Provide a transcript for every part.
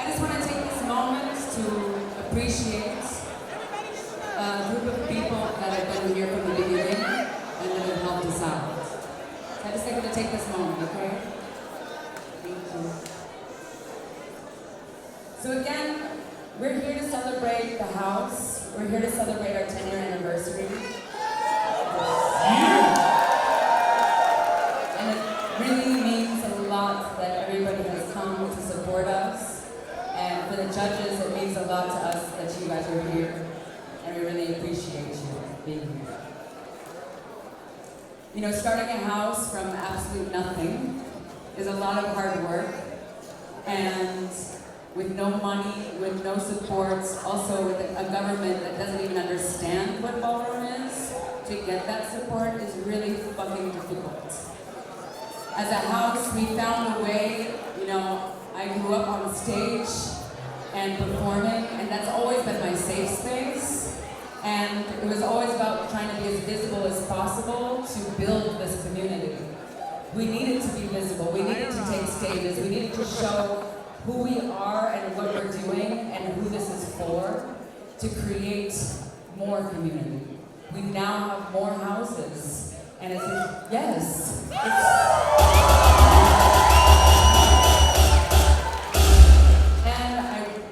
I just want to take this moment to appreciate a group of people that have been here from the beginning and that have helped us out. So I just think to take this moment, okay? Thank you. So again, we're here to celebrate the house. We're here to celebrate our 10-year anniversary. And it really means a lot that everybody has come to support us. And for the judges, it means a lot to us that you guys are here. And we really appreciate you being here. You know, starting a house from absolute nothing is a lot of hard work. And with no money, with no support, also with a government that doesn't even understand what ballroom is, to get that support is really fucking difficult. As a house, we found a way, you know, I grew up on stage and performing, and that's always been my safe space. And it was always about trying to be as visible as possible to build this community. We needed to be visible, we needed to take stages, we needed to show who we are and what we're doing and who this is for, to create more community. We now have more houses, and it's yes.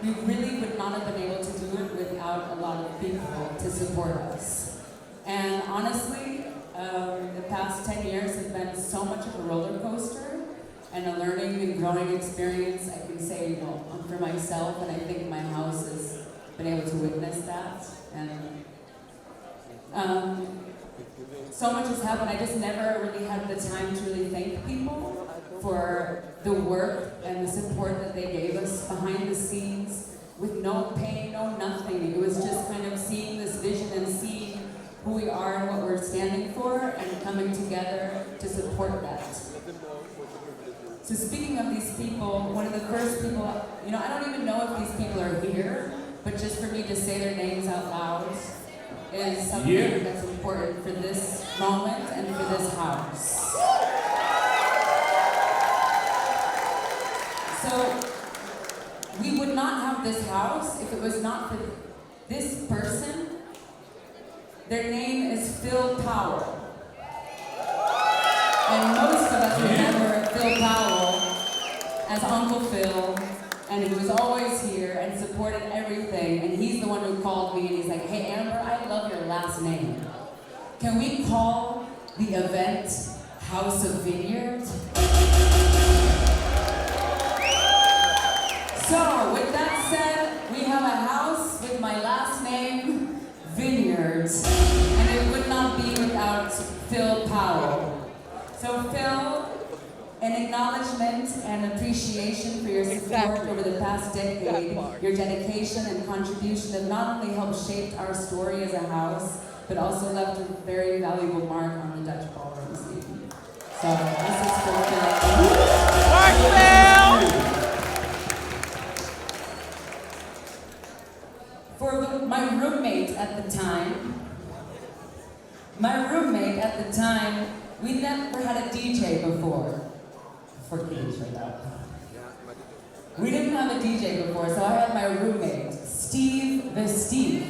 We really would not have been able to do it without a lot of people to support us. And honestly, the past 10 years have been so much of a roller coaster and a learning and growing experience. I can say, well, for myself, and I think my house has been able to witness that. And so much has happened. I just never really had the time to really thank people for the work and the support that they gave us behind the scenes with no pay, no nothing. It was just kind of seeing this vision and seeing who we are and what we're standing for and coming together to support that. So speaking of these people, one of the first people, you know, I don't even know if these people are here, but just for me to say their names out loud is something that's important for this moment and for this house. So, we would not have this house if it was not for this person. Their name is Phil Powell. And most of us remember Phil Powell as Uncle Phil, and he was always here and supported everything. And he's the one who called me and he's like, "Hey Amber, I love your last name. Can we call the event House of Vineyard?" So, with that said, we have a house with my last name, Vineyard, and it would not be without Phil Powell. So Phil, an acknowledgement and appreciation for your support over the past decade, your dedication and contribution have not only helped shape our story as a house, but also left a very valuable mark on the Dutch ballroom scene. So this is for Phil. For my roommate at the time, we never had a DJ before. We didn't have a DJ before, so I had my roommate, Steve the Steve.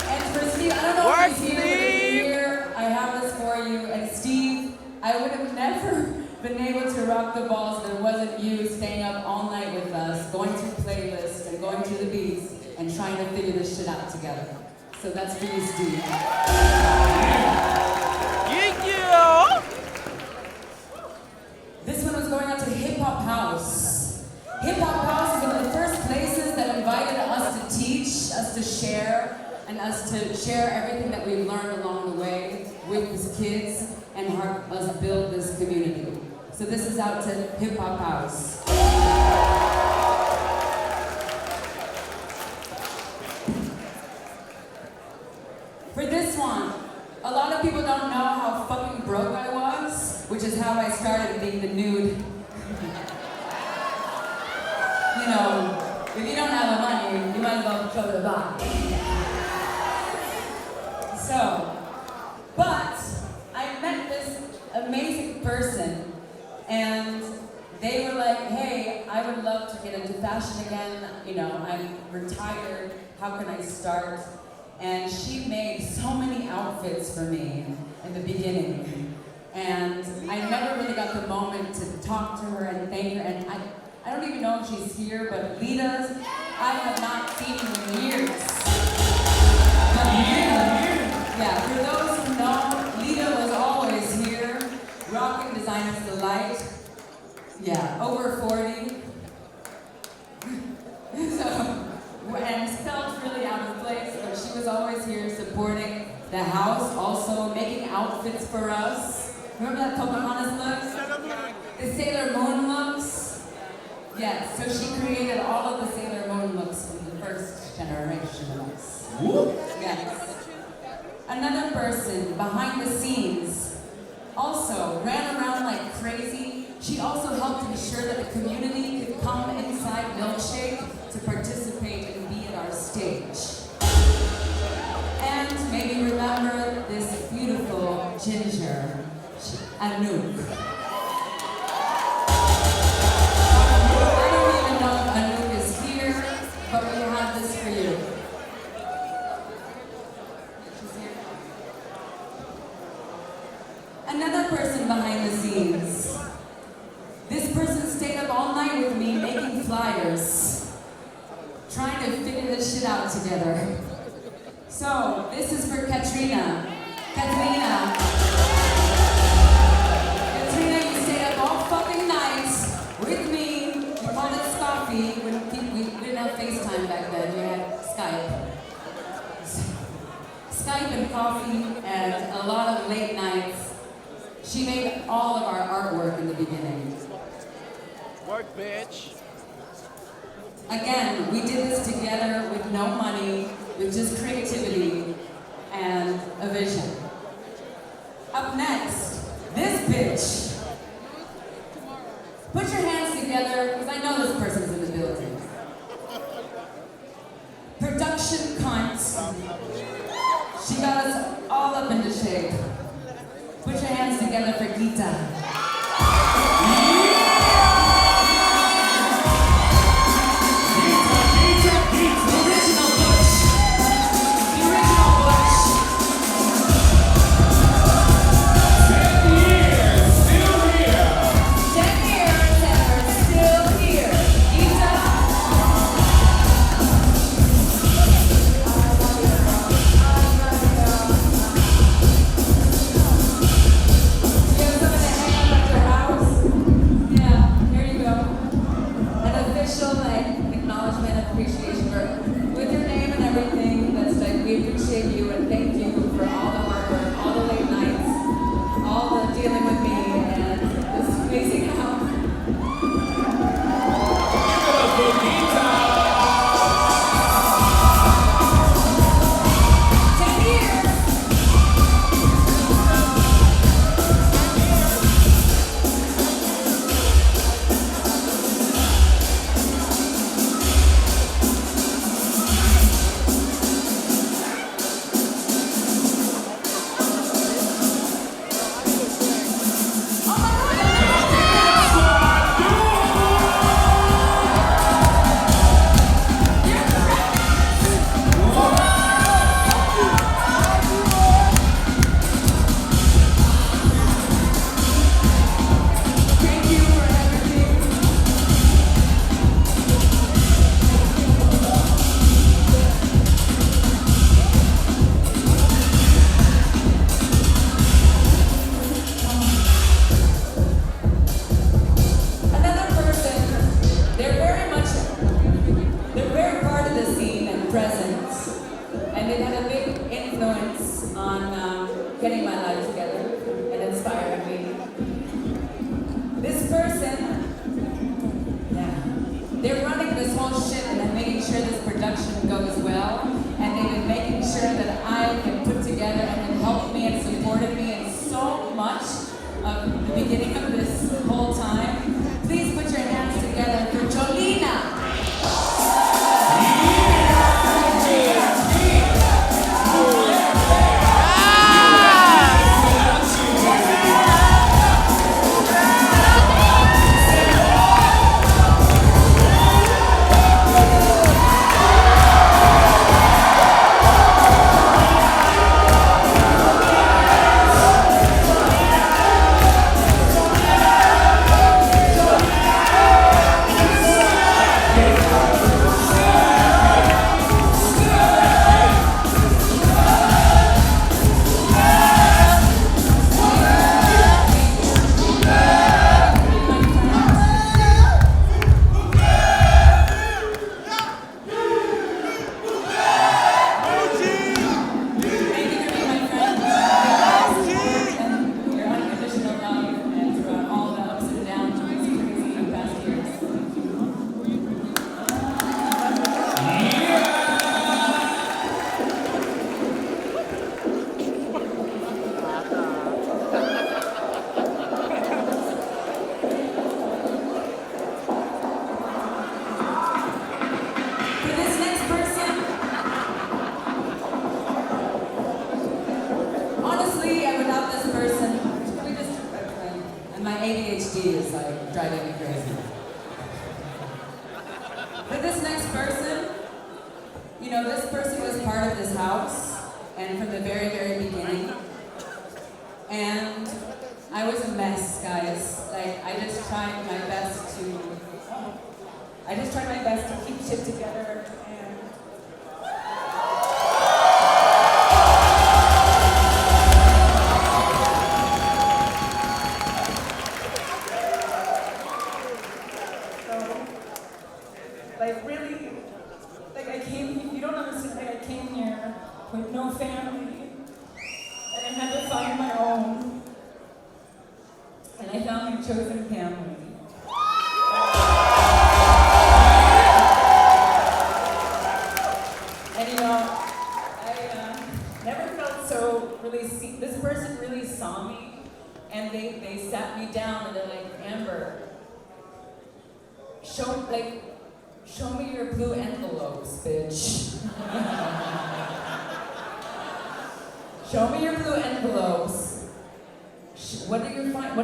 And for Steve, I don't know if he's here, I have this for you. And Steve, I would have never been able to rock the balls if it wasn't you staying up all night with us, going through playlists and going through the beats and trying to figure this shit out together. So that's for you, Steve. This one was going out to Hip Hop House. Hip Hop House is one of the first places that invited us to teach, us to share, and us to share everything that we learned along the way with these kids and help us build this community. So this is out to Hip Hop House. For this one, a lot of people don't know how fucking broke I was, which is how I started being the nude. You know, if you don't have the money, you might as well show the body. So, but I met this amazing person, and they were like, hey, I would love to get into fashion again. You know, I'm retired. How can I start? And she made so many outfits for me in the beginning. And I never really got the moment to talk to her and thank her. And I don't even know if she's here, but Lita's, I have not seen in years. But yeah, for those who know, Lita was always here, rocking Designer's Delight. Yeah, over 40. So, and felt really out of place, but she was always here supporting the house, also making outfits for us. Remember that Pocahontas look? The Sailor Moon looks? Yes, so she created all of the Sailor Moon looks from the first generation of us. Yes. Another person behind the scenes also ran around like crazy. She also helped ensure that the community could come inside Milkshake to participate and be at our stage. And maybe remember this beautiful ginger, Anouk. I don't even know if Anouk is here, but we have this for you. She's here. Another person behind the scenes. This person stayed up all night with me making flyers, trying to figure this shit out together. So, this is for Katrina. Katrina, you stayed up all fucking night with me. We called it Scoffy. We didn't have FaceTime back then, we had Skype. Skype and coffee and a lot of late nights. She made all of our artwork in the beginning. Work, bitch. Again, we did this together with no money, with just creativity and a vision. Up next, this bitch. Put your hands together, because I know this person's in the building. Production cunt. She got us all up into shape. Put your hands together for Gita. Acknowledgement, appreciation for with your name and everything. That's like we appreciate you and thank you for all the hard work, all the late nights, all the dealing with me and this amazing house. Getting my life together and inspiring me. This person, they're running this whole shit and they're making sure this production goes well, and they've been making sure that I can put together and have helped me and supported me in so much of the beginning of this whole time. Please put your hands together for Jolina. like driving me crazy. But this next person, you know, this person was part of this house, and from the very, very beginning. And I was a mess, guys. Like, I just tried my best to keep shit together, and like really, like I came, you don't understand, like I came here with no family, and I had to find my own, and I found my chosen family. And you know, I never felt so really seen. This person really saw me, and they sat me down and they're like, Amber, show me your blue envelopes, bitch. Show me your blue envelopes. What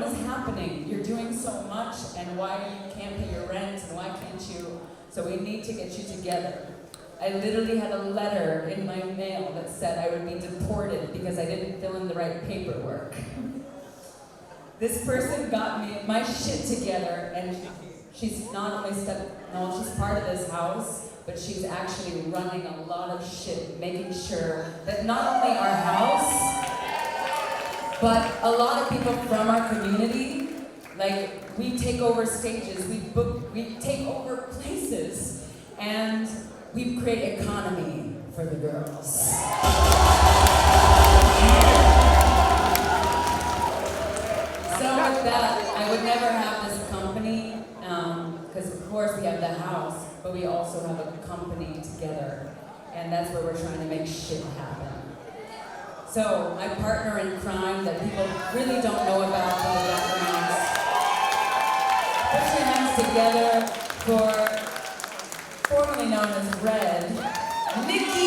is happening? You're doing so much, and why you can't pay your rent, and why can't you? So we need to get you together. I literally had a letter in my mail that said I would be deported because I didn't fill in the right paperwork. This person got me my shit together, and she's not only she's part of this house, but she's actually running a lot of shit, making sure that not only our house, but a lot of people from our community, like, we take over stages, we take over places, and we create economy for the girls. So with that, I would never have this company, because of course we have the house, but we also have a company together, and that's where we're trying to make shit happen. So my partner in crime that people really don't know about from the backgrounds, put your hands together for formerly known as Red, Nikki!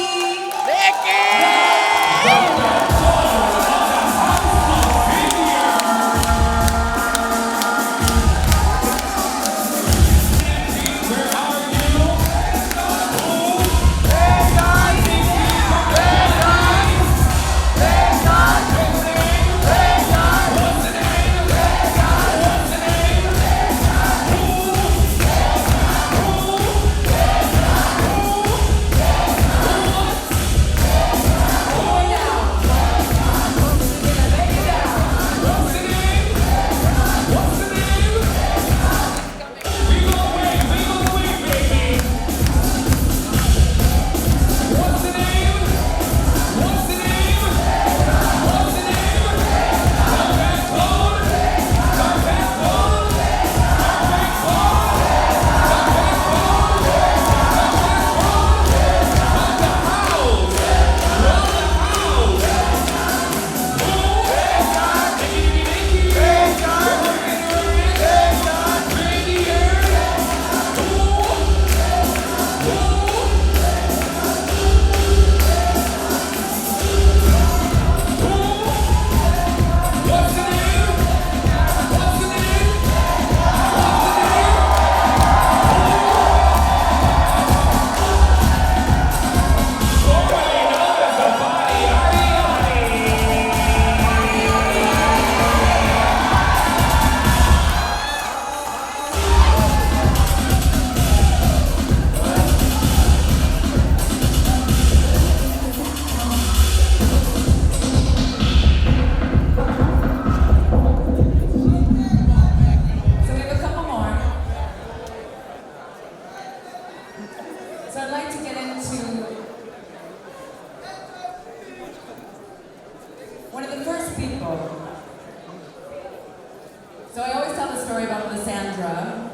So I always tell the story about Lysandra,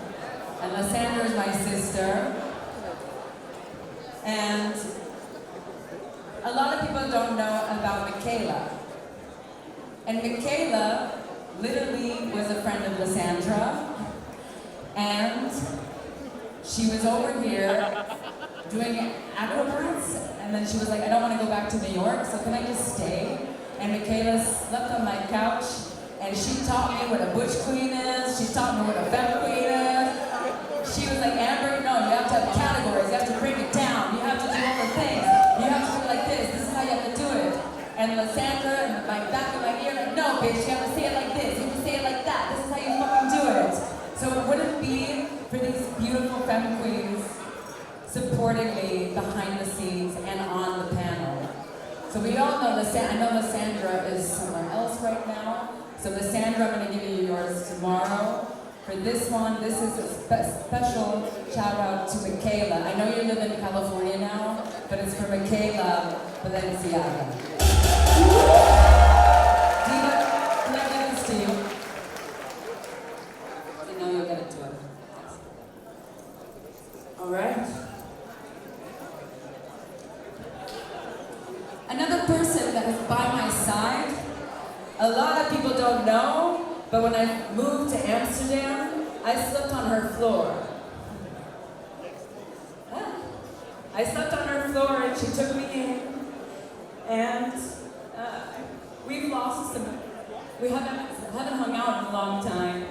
and Lysandra is my sister, and a lot of people don't know about Michaela. And Michaela literally was a friend of Lysandra, and she was over here doing acrobats, and then she was like, I don't want to go back to New York, so can I just stay? And Michaela slept on my couch, and she taught me what a butch queen is. She taught me what a femme queen is. She was like, Amber, no, you have to have categories. You have to break it down. You have to do all the things. You have to do it like this. This is how you have to do it. And Lysandra, and my back of my ear, like, no, bitch, you have to say it like this. You have to say it like that. This is how you fucking do it. So it wouldn't be for these beautiful femme queens supporting me behind the scenes and on the panel. So we all know I know Lysandra is somewhere else right now. So Lysandra, I'm going to give you yours tomorrow. For this one, this is a special shout out to Michaela. I know you live in California now, but it's for Michaela Valenciaga. Diva, can I give this to you? I know you'll get it to her. All right. Another person that is by my side, a lot of people don't know, but when I moved to Amsterdam, I slept on her floor. Yeah. I slept on her floor and she took me in, and we've lost some, we haven't hung out in a long time,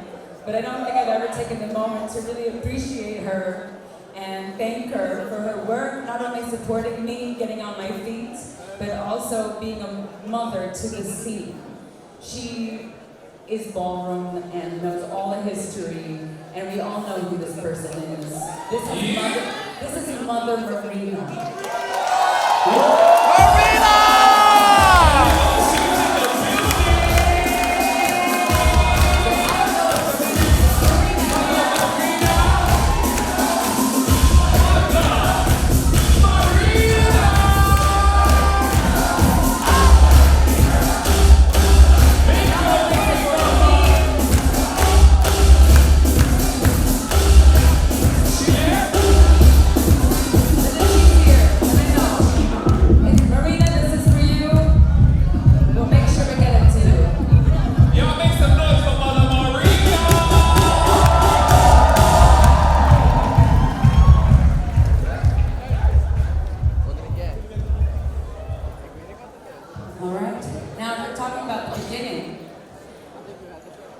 but I don't think I've ever taken the moment to really appreciate her and thank her for her work, not only supporting me, getting on my feet, but also being a mother to the scene. She is ballroom and knows all the history, and we all know who this person is. This is Mother Marina.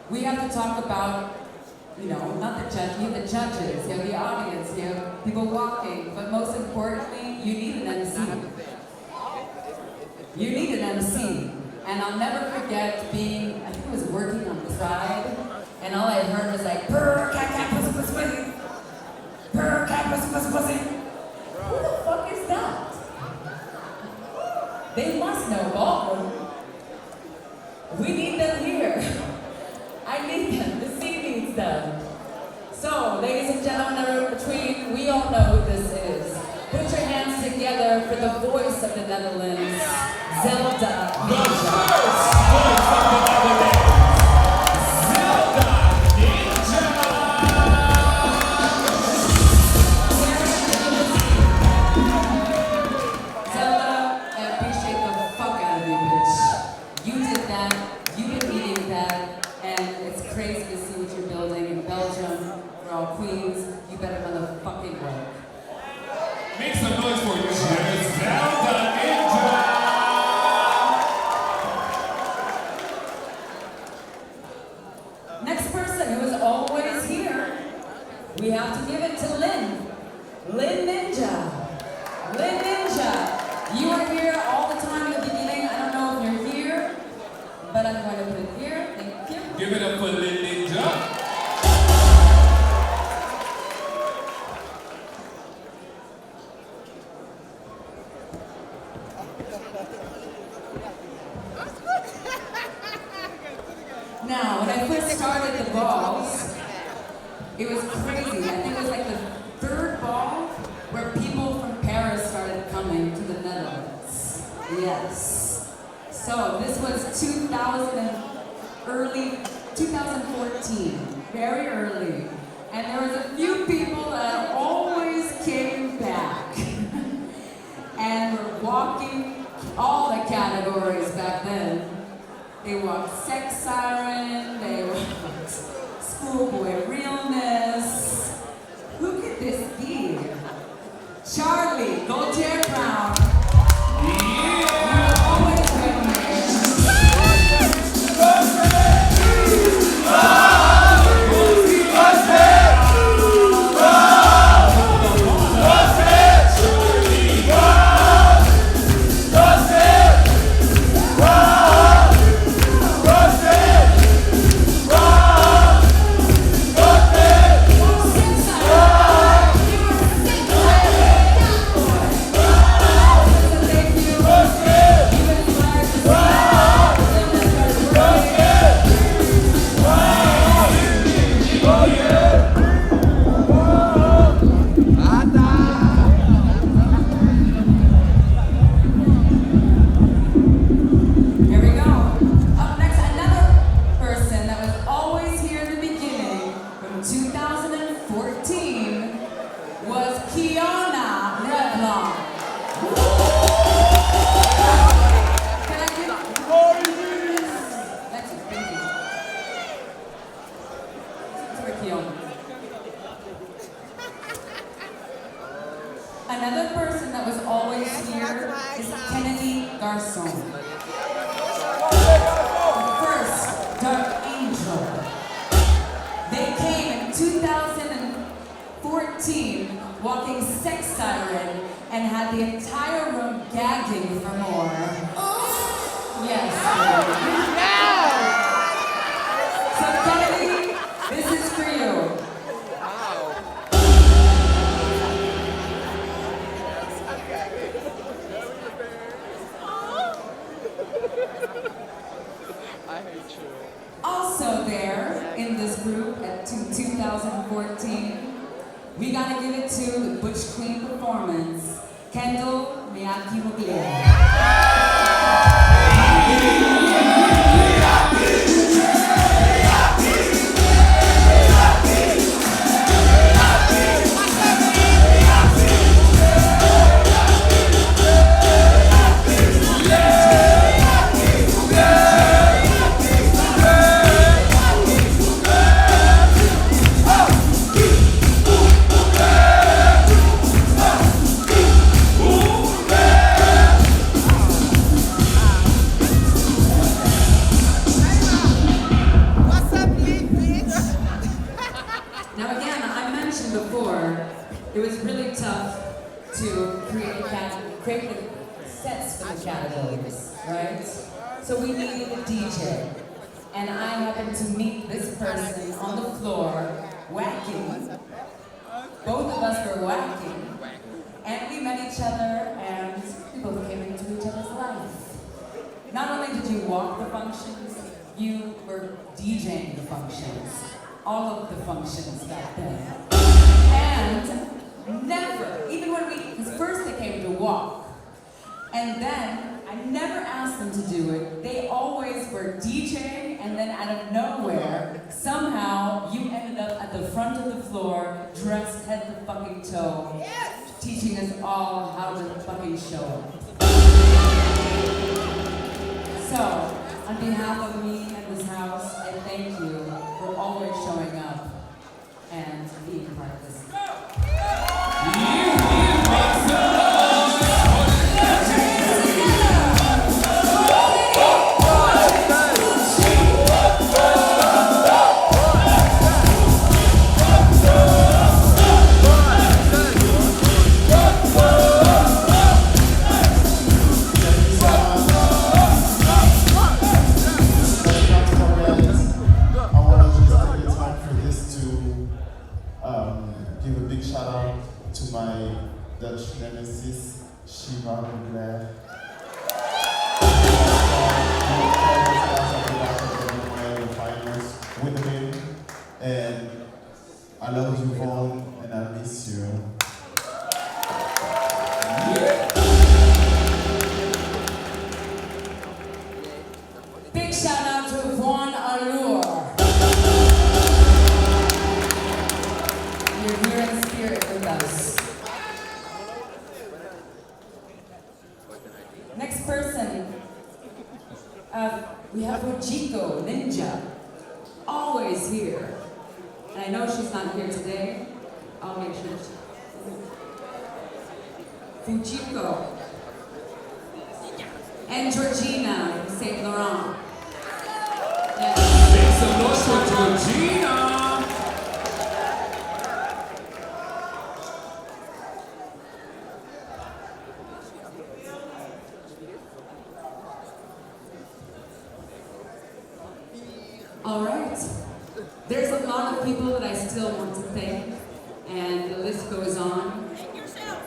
We have to talk about, not the judge, you have the judges, you have the audience, you have people walking, but most importantly, you need an MC. You need an MC. And I'll never forget being, I think I was working on Pride, and all I heard was like, purr, cat, cat, pussy, pussy, pussy. Purr, cat, pussy, pussy, pussy. Who the fuck is that? They must know ballroom. We need them here. I need them. The scene needs them. So, ladies and gentlemen in between, we all know who this is. Put your hands together for the voice of the Netherlands, Zelda. The first voice of the Netherlands, Zelda Ninja. Zelda, I appreciate the fuck out of you, bitch. You did that. You've been eating that. And it's crazy to see what you're building in Belgium. We're all queens. You better motherfucking work. Make some noise for you, Zelda Ninja. Next person who is always here, we have to give it to Lynn. Lynn Ninja. Lynn Ninja. You were here all the time at the beginning. I don't know if you're here, but I'm going to put it here. Thank you. Give it up for Lynn Ninja. Now, when I first started the balls, it was crazy. I think it was like the third ball where people from Paris started coming to the Netherlands. Yes. So this was early 2014, very early. And there was a few people that always came back and were walking all the categories back then. They walked Sex Siren, they walked Schoolboy Realness. Who could this be? Charlie, Gaultier Brown. Yeah. You were always with me. Another person that was always here is Kennedy Garçon. The first Dark Angel. They came in 2014 walking sex siren and had the entire room gagging for more. Yes. So Kennedy, this is for you. I hate you. Also there in this group at 2014, we gotta give it to the Butch Queen performance, Kendall Miyaki Muglia. Before, it was really tough to create the sets for the categories, right? So we needed a DJ. And I happened to meet this person on the floor, whacking. Both of us were whacking. And we met each other and we both came into each other's life. Not only did you walk the functions, you were DJing the functions. All of the functions back then. And never, even when because first they came to walk, and then I never asked them to do it. They always were DJing, and then out of nowhere, somehow you ended up at the front of the floor, dressed head to fucking toe, teaching us all how to fucking show up. So, on behalf of me and this house, I thank you for always showing up and being part of this. Give a big shout out to my Dutch nemesis, Shiva Mugler. With him, and I love you, Vaughn, and I miss you. Big shout out to Vaughn Allure. You're here in spirit with us. Next person, we have Ojiko Ninja, always here. And I know she's not here today. I'll make sure. Fujiko. And Georgina from St. Laurent. Yes. Make some noise for Georgina. All right. There's a lot of people that I still want to thank, and the list goes on. Thank yourself.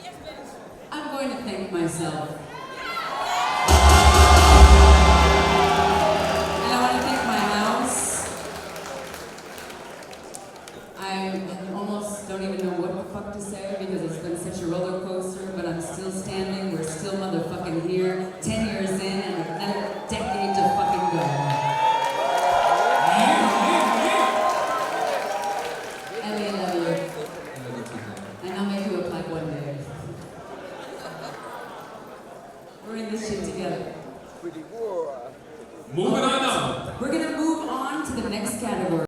Yes, please. I'm going to thank myself. And I want to thank my house. I almost don't even know what the fuck to say because it's been such a roller coaster, but I'm still standing. We're still motherfucking here, 10 years in, and another decade to fucking go. Ellie, I love you. And I'll make you look like one day. We're in this shit together. Pretty war. Moving on up. We're gonna move on to the next category.